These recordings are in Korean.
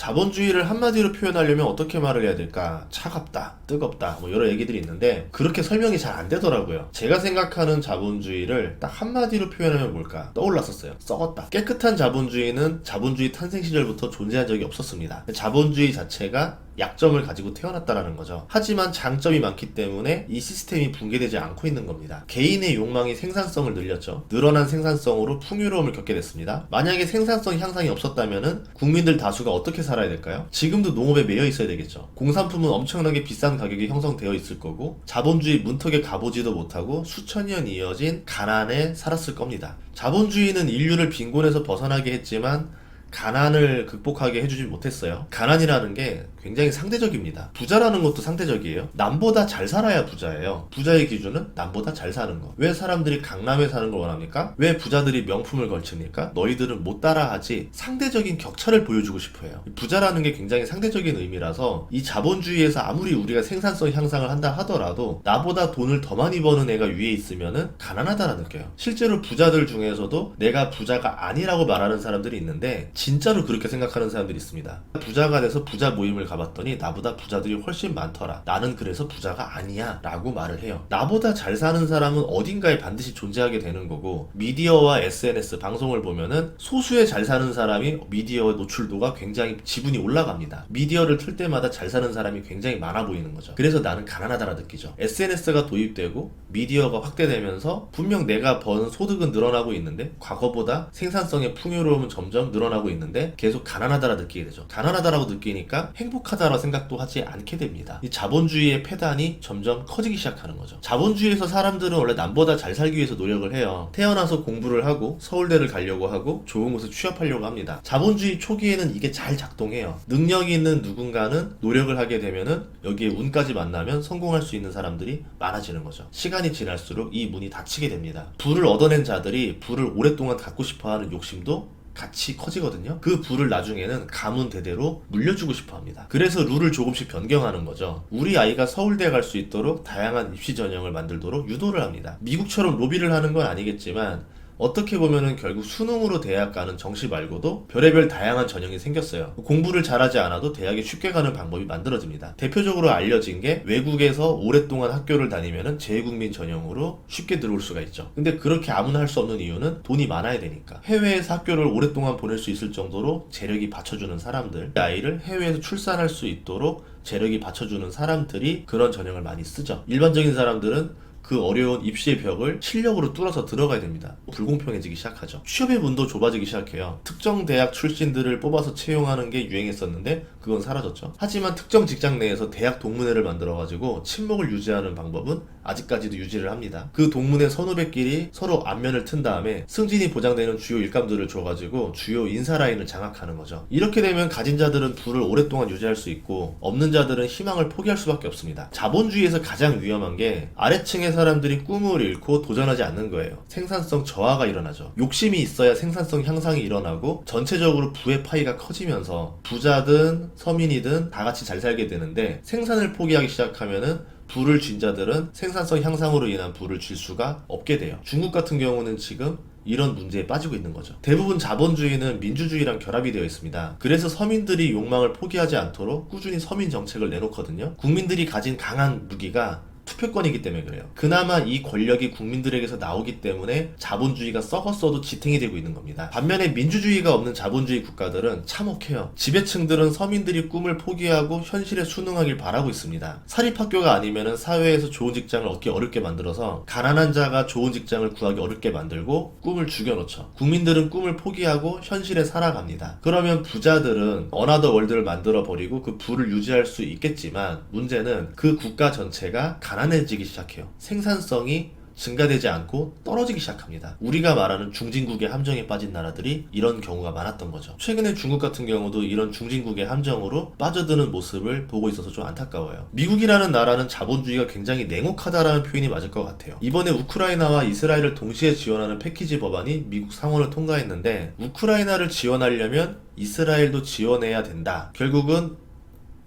자본주의를 한마디로 표현하려면 어떻게 말을 해야 될까? 차갑다, 뜨겁다, 뭐 여러 얘기들이 있는데 그렇게 설명이 잘 안 되더라고요. 제가 생각하는 자본주의를 딱 한마디로 표현하면 뭘까? 떠올랐었어요. 썩었다. 깨끗한 자본주의는 자본주의 탄생 시절부터 존재한 적이 없었습니다. 자본주의 자체가 약점을 가지고 태어났다라는 거죠. 하지만 장점이 많기 때문에 이 시스템이 붕괴되지 않고 있는 겁니다. 개인의 욕망이 생산성을 늘렸죠. 늘어난 생산성으로 풍요로움을 겪게 됐습니다. 만약에 생산성 향상이 없었다면은 국민들 다수가 어떻게 살아야 될까요? 지금도 농업에 매여 있어야 되겠죠. 공산품은 엄청나게 비싼 가격이 형성되어 있을 거고 자본주의 문턱에 가보지도 못하고 수천 년 이어진 가난에 살았을 겁니다. 자본주의는 인류를 빈곤에서 벗어나게 했지만 가난을 극복하게 해주지 못했어요. 가난이라는 게 굉장히 상대적입니다. 부자라는 것도 상대적이에요. 남보다 잘 살아야 부자예요. 부자의 기준은 남보다 잘 사는 거. 왜 사람들이 강남에 사는 걸 원합니까? 왜 부자들이 명품을 걸칩니까? 너희들은 못 따라하지. 상대적인 격차를 보여주고 싶어요. 부자라는 게 굉장히 상대적인 의미라서 이 자본주의에서 아무리 우리가 생산성 향상을 한다 하더라도 나보다 돈을 더 많이 버는 애가 위에 있으면은 가난하다라 느껴요. 실제로 부자들 중에서도 내가 부자가 아니라고 말하는 사람들이 있는데 진짜로 그렇게 생각하는 사람들이 있습니다. 부자가 돼서 부자 모임을 가봤더니 나보다 부자들이 훨씬 많더라. 나는 그래서 부자가 아니야 라고 말을 해요. 나보다 잘 사는 사람은 어딘가에 반드시 존재하게 되는 거고 미디어와 SNS, 방송을 보면은 소수의 잘 사는 사람이 미디어 노출도가 굉장히 지분이 올라갑니다. 미디어를 틀 때마다 잘 사는 사람이 굉장히 많아 보이는 거죠. 그래서 나는 가난하다라 느끼죠. SNS가 도입되고 미디어가 확대되면서 분명 내가 버는 소득은 늘어나고 있는데 과거보다 생산성의 풍요로움은 점점 늘어나고 있는데 계속 가난하다라 느끼게 되죠. 가난하다라고 느끼니까 행복하다라고 생각도 하지 않게 됩니다. 이 자본주의의 폐단이 점점 커지기 시작하는 거죠. 자본주의에서 사람들은 원래 남보다 잘 살기 위해서 노력을 해요. 태어나서 공부를 하고 서울대를 가려고 하고 좋은 곳에 취업하려고 합니다. 자본주의 초기에는 이게 잘 작동해요. 능력이 있는 누군가는 노력을 하게 되면은 여기에 운까지 만나면 성공할 수 있는 사람들이 많아지는 거죠. 시간이 지날수록 이 문이 닫히게 됩니다. 부를 얻어낸 자들이 부를 오랫동안 갖고 싶어하는 욕심도 같이 커지거든요. 그 부를 나중에는 가문 대대로 물려주고 싶어 합니다. 그래서 룰을 조금씩 변경하는 거죠. 우리 아이가 서울대 갈 수 있도록 다양한 입시 전형을 만들도록 유도를 합니다. 미국처럼 로비를 하는 건 아니겠지만 어떻게 보면은 결국 수능으로 대학 가는 정시 말고도 별의별 다양한 전형이 생겼어요. 공부를 잘하지 않아도 대학에 쉽게 가는 방법이 만들어집니다. 대표적으로 알려진 게 외국에서 오랫동안 학교를 다니면은 재외국민 전형으로 쉽게 들어올 수가 있죠. 근데 그렇게 아무나 할 수 없는 이유는 돈이 많아야 되니까. 해외에서 학교를 오랫동안 보낼 수 있을 정도로 재력이 받쳐주는 사람들, 아이를 해외에서 출산할 수 있도록 재력이 받쳐주는 사람들이 그런 전형을 많이 쓰죠. 일반적인 사람들은 그 어려운 입시의 벽을 실력으로 뚫어서 들어가야 됩니다. 불공평해지기 시작하죠. 취업의 문도 좁아지기 시작해요. 특정 대학 출신들을 뽑아서 채용하는 게 유행했었는데 그건 사라졌죠. 하지만 특정 직장 내에서 대학 동문회를 만들어가지고 친목을 유지하는 방법은 아직까지도 유지를 합니다. 그 동문회 선후배끼리 서로 안면을 튼 다음에 승진이 보장되는 주요 일감들을 줘가지고 주요 인사 라인을 장악하는 거죠. 이렇게 되면 가진 자들은 부를 오랫동안 유지할 수 있고 없는 자들은 희망을 포기할 수밖에 없습니다. 자본주의에서 가장 위험한 게 아래층의 사람들이 꿈을 잃고 도전하지 않는 거예요. 생산성 저하가 일어나죠. 욕심이 있어야 생산성 향상이 일어나고 전체적으로 부의 파이가 커지면서 부자든 서민이든 다 같이 잘 살게 되는데 생산을 포기하기 시작하면은 부를 쥔 자들은 생산성 향상으로 인한 부를 쥘 수가 없게 돼요. 중국 같은 경우는 지금 이런 문제에 빠지고 있는 거죠. 대부분 자본주의는 민주주의랑 결합이 되어 있습니다. 그래서 서민들이 욕망을 포기하지 않도록 꾸준히 서민 정책을 내놓거든요. 국민들이 가진 강한 무기가 투표권이기 때문에 그래요. 그나마 이 권력이 국민들에게서 나오기 때문에 자본주의가 썩었어도 지탱이 되고 있는 겁니다. 반면에 민주주의가 없는 자본주의 국가들은 참혹해요. 지배층들은 서민들이 꿈을 포기하고 현실에 순응하길 바라고 있습니다. 사립학교가 아니면 사회에서 좋은 직장을 얻기 어렵게 만들어서 가난한 자가 좋은 직장을 구하기 어렵게 만들고 꿈을 죽여놓죠. 국민들은 꿈을 포기하고 현실에 살아갑니다. 그러면 부자들은 어나더 월드를 만들어버리고 그 부를 유지할 수 있겠지만 문제는 그 국가 전체가 가난해지기 시작해요. 생산성이 증가되지 않고 떨어지기 시작합니다. 우리가 말하는 중진국의 함정에 빠진 나라들이 이런 경우가 많았던 거죠. 최근에 중국 같은 경우도 이런 중진국의 함정으로 빠져드는 모습을 보고 있어서 좀 안타까워요. 미국이라는 나라는 자본주의가 굉장히 냉혹하다라는 표현이 맞을 것 같아요. 이번에 우크라이나와 이스라엘을 동시에 지원하는 패키지 법안이 미국 상원을 통과했는데 우크라이나를 지원하려면 이스라엘도 지원해야 된다. 결국은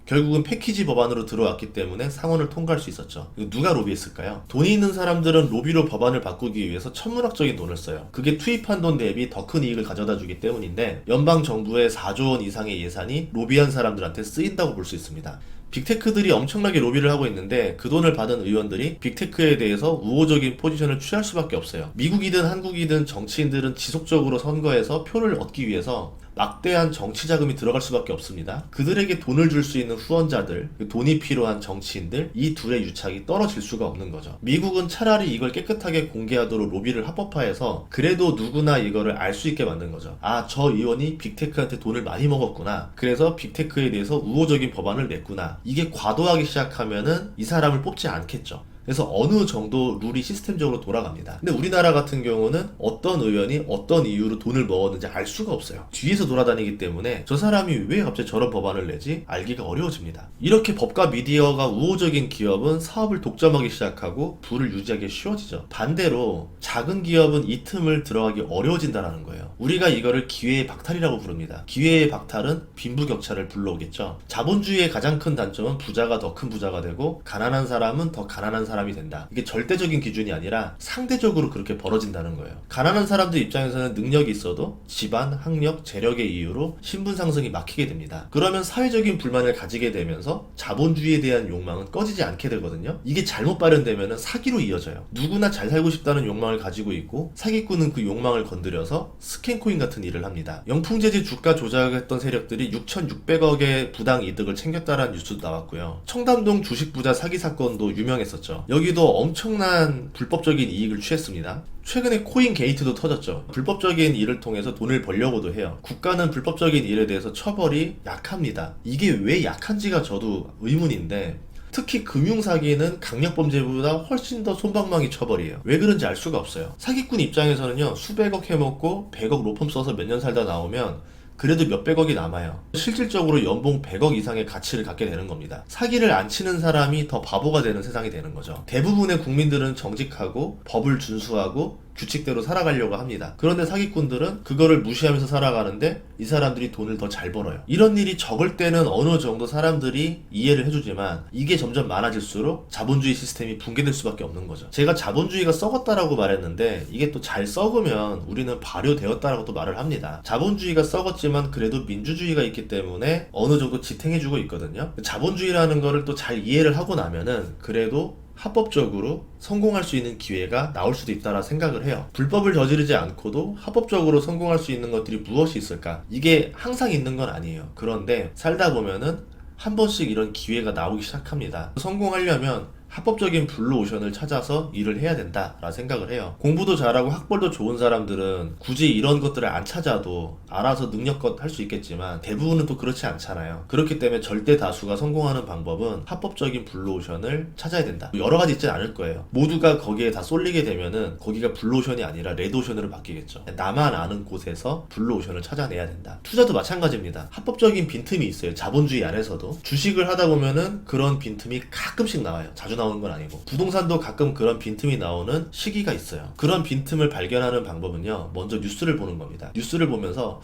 결국은 패키지 법안으로 들어왔기 때문에 상원을 통과할 수 있었죠. 이거 누가 로비했을까요? 돈이 있는 사람들은 로비로 법안을 바꾸기 위해서 천문학적인 돈을 써요. 그게 투입한 돈 대비 더 큰 이익을 가져다 주기 때문인데 연방 정부의 4조 원 이상의 예산이 로비한 사람들한테 쓰인다고 볼 수 있습니다. 빅테크들이 엄청나게 로비를 하고 있는데 그 돈을 받은 의원들이 빅테크에 대해서 우호적인 포지션을 취할 수밖에 없어요. 미국이든 한국이든 정치인들은 지속적으로 선거에서 표를 얻기 위해서 막대한 정치 자금이 들어갈 수밖에 없습니다. 그들에게 돈을 줄 수 있는 후원자들, 돈이 필요한 정치인들, 이 둘의 유착이 떨어질 수가 없는 거죠. 미국은 차라리 이걸 깨끗하게 공개하도록 로비를 합법화해서 그래도 누구나 이거를 알 수 있게 만든 거죠. 아, 저 의원이 빅테크한테 돈을 많이 먹었구나. 그래서 빅테크에 대해서 우호적인 법안을 냈구나. 이게 과도하기 시작하면은 이 사람을 뽑지 않겠죠. 그래서 어느 정도 룰이 시스템적으로 돌아갑니다. 근데 우리나라 같은 경우는 어떤 의원이 어떤 이유로 돈을 먹었는지 알 수가 없어요. 뒤에서 돌아다니기 때문에 저 사람이 왜 갑자기 저런 법안을 내지 알기가 어려워집니다. 이렇게 법과 미디어가 우호적인 기업은 사업을 독점하기 시작하고 부를 유지하기 쉬워지죠. 반대로 작은 기업은 이 틈을 들어가기 어려워진다는 거예요. 우리가 이거를 기회의 박탈이라고 부릅니다. 기회의 박탈은 빈부격차를 불러오겠죠. 자본주의의 가장 큰 단점은 부자가 더 큰 부자가 되고 가난한 사람은 더 가난한 사람이 된다. 이게 절대적인 기준이 아니라 상대적으로 그렇게 벌어진다는 거예요. 가난한 사람들 입장에서는 능력이 있어도 집안, 학력, 재력의 이유로 신분 상승이 막히게 됩니다. 그러면 사회적인 불만을 가지게 되면서 자본주의에 대한 욕망은 꺼지지 않게 되거든요. 이게 잘못 발현되면 사기로 이어져요. 누구나 잘 살고 싶다는 욕망을 가지고 있고 사기꾼은 그 욕망을 건드려서 스캔코인 같은 일을 합니다. 영풍재지 주가 조작했던 세력들이 6,600억의 부당 이득을 챙겼다라는 뉴스도 나왔고요. 청담동 주식 부자 사기 사건도 유명했었죠. 여기도 엄청난 불법적인 이익을 취했습니다. 최근에 코인 게이트도 터졌죠. 불법적인 일을 통해서 돈을 벌려고도 해요. 국가는 불법적인 일에 대해서 처벌이 약합니다. 이게 왜 약한지가 저도 의문인데 특히 금융사기는 강력범죄보다 훨씬 더 솜방망이 처벌이에요. 왜 그런지 알 수가 없어요. 사기꾼 입장에서는요, 수백억 해먹고 100억 로펌 써서 몇 년 살다 나오면 그래도 몇백억이 남아요. 실질적으로 연봉 100억 이상의 가치를 갖게 되는 겁니다. 사기를 안 치는 사람이 더 바보가 되는 세상이 되는 거죠. 대부분의 국민들은 정직하고 법을 준수하고 규칙대로 살아가려고 합니다. 그런데 사기꾼들은 그거를 무시하면서 살아가는데 이 사람들이 돈을 더 잘 벌어요. 이런 일이 적을 때는 어느 정도 사람들이 이해를 해주지만 이게 점점 많아질수록 자본주의 시스템이 붕괴될 수밖에 없는 거죠. 제가 자본주의가 썩었다라고 말했는데 이게 또 잘 썩으면 우리는 발효되었다라고 또 말을 합니다. 자본주의가 썩었지만 그래도 민주주의가 있기 때문에 어느 정도 지탱해주고 있거든요. 자본주의라는 거를 또 잘 이해를 하고 나면은 그래도 합법적으로 성공할 수 있는 기회가 나올 수도 있다라 생각을 해요. 불법을 저지르지 않고도 합법적으로 성공할 수 있는 것들이 무엇이 있을까? 이게 항상 있는 건 아니에요. 그런데 살다 보면은 한 번씩 이런 기회가 나오기 시작합니다. 성공하려면 합법적인 블루오션을 찾아서 일을 해야 된다라 생각을 해요. 공부도 잘하고 학벌도 좋은 사람들은 굳이 이런 것들을 안 찾아도 알아서 능력껏 할 수 있겠지만 대부분은 또 그렇지 않잖아요. 그렇기 때문에 절대 다수가 성공하는 방법은 합법적인 블루오션을 찾아야 된다. 여러 가지 있진 않을 거예요. 모두가 거기에 다 쏠리게 되면은 거기가 블루오션이 아니라 레드오션으로 바뀌겠죠. 나만 아는 곳에서 블루오션을 찾아내야 된다. 투자도 마찬가지입니다. 합법적인 빈틈이 있어요. 자본주의 안에서도. 주식을 하다 보면은 그런 빈틈이 가끔씩 나와요. 자주 나오는 건 아니고. 부동산도 가끔 그런 빈틈이 나오는 시기가 있어요. 그런 빈틈을 발견하는 방법은요, 먼저 뉴스를 보는 겁니다. 뉴스를 보면서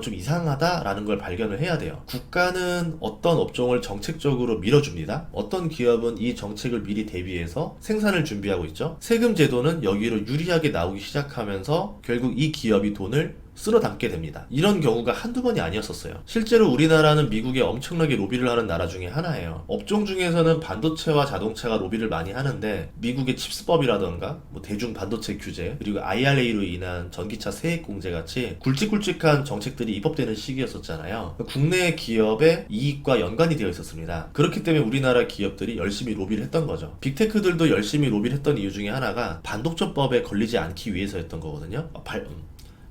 좀 이상하다라는 걸 발견을 해야 돼요. 국가는 어떤 업종을 정책적으로 밀어줍니다. 어떤 기업은 이 정책을 미리 대비해서 생산을 준비하고 있죠. 세금 제도는 여기로 유리하게 나오기 시작하면서 결국 이 기업이 돈을 쓸어 담게 됩니다. 이런 경우가 한두 번이 아니었었어요. 실제로 우리나라는 미국에 엄청나게 로비를 하는 나라 중에 하나예요. 업종 중에서는 반도체와 자동차가 로비를 많이 하는데 미국의 칩스법이라던가 대중 반도체 규제 그리고 IRA로 인한 전기차 세액 공제 같이 굵직굵직한 정책들이 입법되는 시기였었잖아요. 국내 기업의 이익과 연관이 되어 있었습니다. 그렇기 때문에 우리나라 기업들이 열심히 로비를 했던 거죠. 빅테크들도 열심히 로비를 했던 이유 중에 하나가 반독점법에 걸리지 않기 위해서였던 거거든요.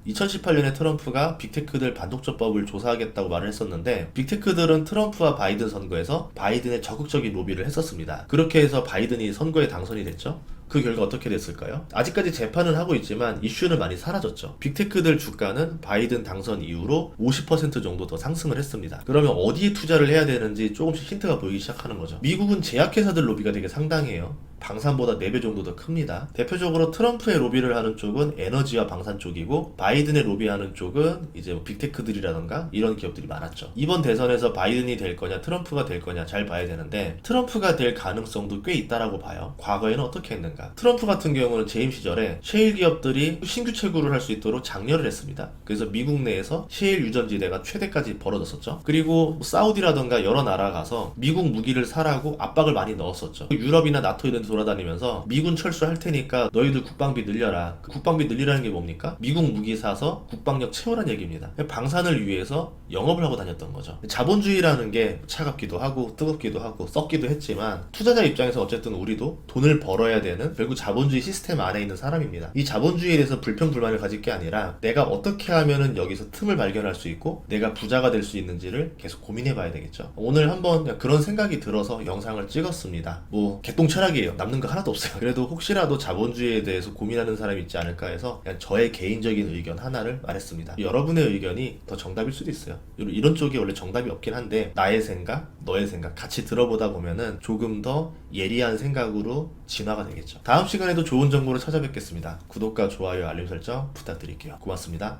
2018년에 트럼프가 빅테크들 반독점법을 조사하겠다고 말을 했었는데 빅테크들은 트럼프와 바이든 선거에서 바이든의 적극적인 로비를 했었습니다. 그렇게 해서 바이든이 선거에 당선이 됐죠. 그 결과 어떻게 됐을까요? 아직까지 재판은 하고 있지만 이슈는 많이 사라졌죠. 빅테크들 주가는 바이든 당선 이후로 50% 정도 더 상승을 했습니다. 그러면 어디에 투자를 해야 되는지 조금씩 힌트가 보이기 시작하는 거죠. 미국은 제약회사들 로비가 되게 상당해요. 방산보다 4배 정도 더 큽니다. 대표적으로 트럼프의 로비를 하는 쪽은 에너지와 방산 쪽이고, 바이든의 로비하는 쪽은 이제 뭐 빅테크들이라던가 이런 기업들이 많았죠. 이번 대선에서 바이든이 될 거냐 트럼프가 될 거냐 잘 봐야 되는데, 트럼프가 될 가능성도 꽤 있다라고 봐요. 과거에는 어떻게 했는가? 트럼프 같은 경우는 재임 시절에 셰일 기업들이 신규 채굴을 할 수 있도록 장려를 했습니다. 그래서 미국 내에서 셰일 유전지대가 최대까지 벌어졌었죠. 그리고 사우디라던가 여러 나라 가서 미국 무기를 사라고 압박을 많이 넣었었죠. 유럽이나 나토 이런 데 돌아다니면서 미군 철수할 테니까 너희들 국방비 늘려라. 그 국방비 늘리라는 게 뭡니까? 미국 무기 사서 국방력 채우란 얘기입니다. 방산을 위해서 영업을 하고 다녔던 거죠. 자본주의라는 게 차갑기도 하고 뜨겁기도 하고 썩기도 했지만, 투자자 입장에서 어쨌든 우리도 돈을 벌어야 되는 결국 자본주의 시스템 안에 있는 사람입니다. 이 자본주의에 대해서 불평불만을 가질 게 아니라, 내가 어떻게 하면은 여기서 틈을 발견할 수 있고 내가 부자가 될 수 있는지를 계속 고민해 봐야 되겠죠. 오늘 한번 그런 생각이 들어서 영상을 찍었습니다. 뭐 개똥 철학이에요. 남는 거 하나도 없어요. 그래도 혹시라도 자본주의에 대해서 고민하는 사람이 있지 않을까 해서 그냥 저의 개인적인 의견 하나를 말했습니다. 여러분의 의견이 더 정답일 수도 있어요. 이런 쪽이 원래 정답이 없긴 한데, 나의 생각, 너의 생각 같이 들어보다 보면은 조금 더 예리한 생각으로 진화가 되겠죠. 다음 시간에도 좋은 정보로 찾아뵙겠습니다. 구독과 좋아요, 알림 설정 부탁드릴게요. 고맙습니다.